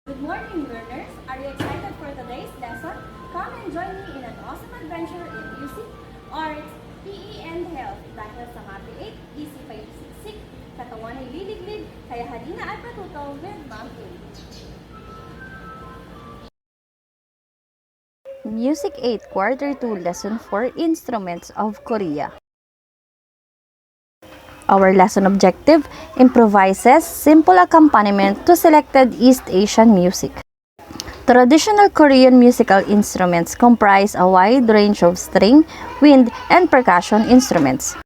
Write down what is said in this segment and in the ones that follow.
Good morning, learners! Are you excited for today's lesson? Come and join me in an awesome adventure in music, arts, PE, and health. Dahil sa Mati 8, isip ay siksik, katawan ay liliglig, kaya halina at patuto with Ma'am A. Music 8, Quarter 2, Lesson 4, Instruments of Korea. Our lesson objective improvises simple accompaniment to selected East Asian music. Traditional Korean musical instruments comprise a wide range of string, wind, and percussion instruments.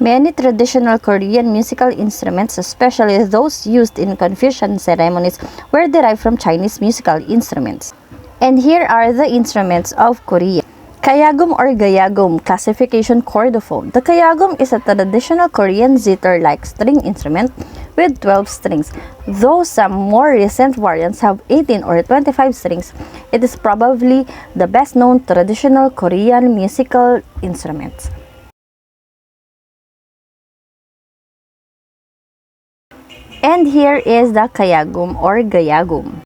Many traditional Korean musical instruments, especially those used in Confucian ceremonies, were derived from Chinese musical instruments. And here are the instruments of Korea. Kayakum or Gayagum, classification chordophone. The Kayakum is a traditional Korean Zitter-like string instrument with 12 strings. Though some more recent variants have 18 or 25 strings, it is probably the best known traditional Korean musical instrument. And here is the Kayakum or Gayagum.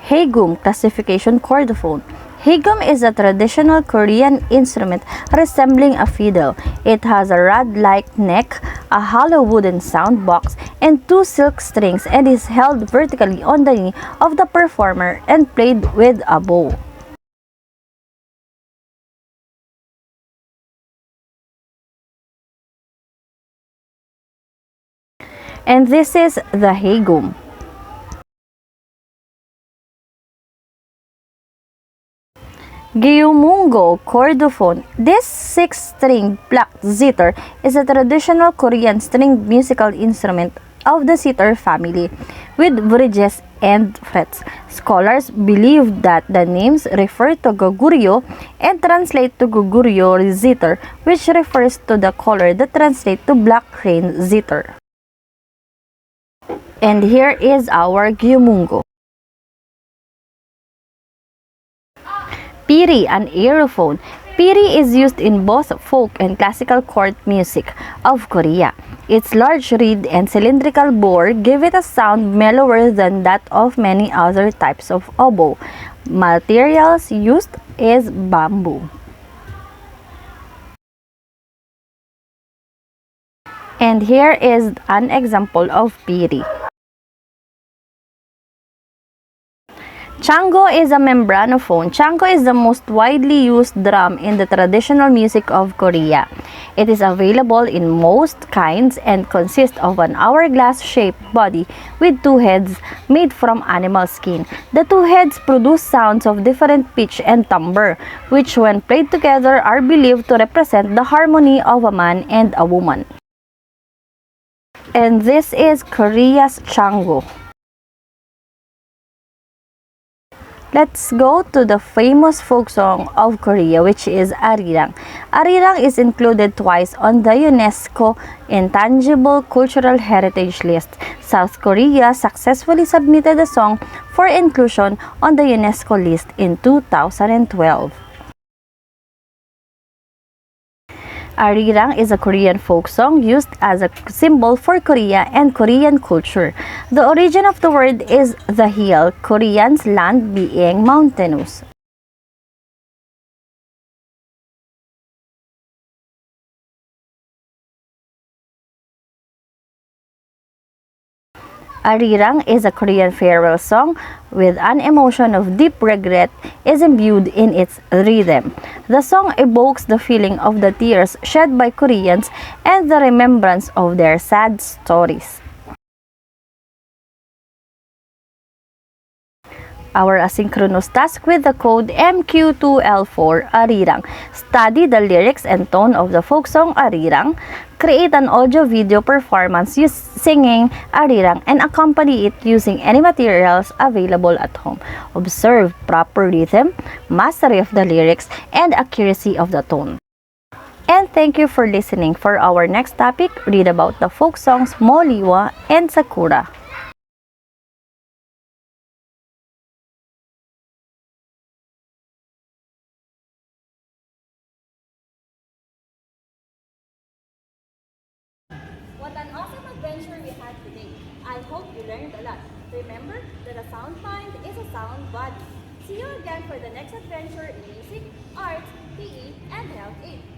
Haegum, classification chordophone. Haegum is a traditional Korean instrument resembling a fiddle. It has a rod-like neck, a hollow wooden sound box, and 2 silk strings and is held vertically on the knee of the performer and played with a bow. And this is the Haegum. Gyumungo chordophone. This 6-string plucked zither is a traditional Korean stringed musical instrument of the zither family with bridges and frets. Scholars believe that the names refer to goguryo and translate to goguryo zither, which refers to the color that translates to black crane zither. And here is our gyumungo. Piri, an aerophone. Piri is used in both folk and classical court music of Korea. Its large reed and cylindrical bore give it a sound mellower than that of many other types of oboe. Materials used is bamboo. And here is an example of piri. Chango is a membranophone. Chango is the most widely used drum in the traditional music of Korea. It is available in most kinds and consists of an hourglass-shaped body with 2 heads made from animal skin. The 2 heads produce sounds of different pitch and timbre, which when played together are believed to represent the harmony of a man and a woman. And this is Korea's Chango. Let's go to the famous folk song of Korea, which is Arirang. Arirang is included twice on the UNESCO Intangible Cultural Heritage List. South Korea successfully submitted the song for inclusion on the UNESCO list in 2012. Arirang is a Korean folk song used as a symbol for Korea and Korean culture. The origin of the word is the hill, Korean's land being mountainous. Arirang is a Korean farewell song with an emotion of deep regret is imbued in its rhythm. The song evokes the feeling of the tears shed by Koreans and the remembrance of their sad stories. Our asynchronous task with the code MQ2L4 Arirang. Study the lyrics and tone of the folk song Arirang. Create an audio-video performance singing Arirang and accompany it using any materials available at home. Observe proper rhythm, mastery of the lyrics, and accuracy of the tone. And thank you for listening. For our next topic, read about the folk songs Moliwa and Sakura. What an awesome adventure we had today. I hope you learned learned a lot. Remember that a sound mind is a sound body. See you again for the next adventure in music, arts, PE, and Health 8.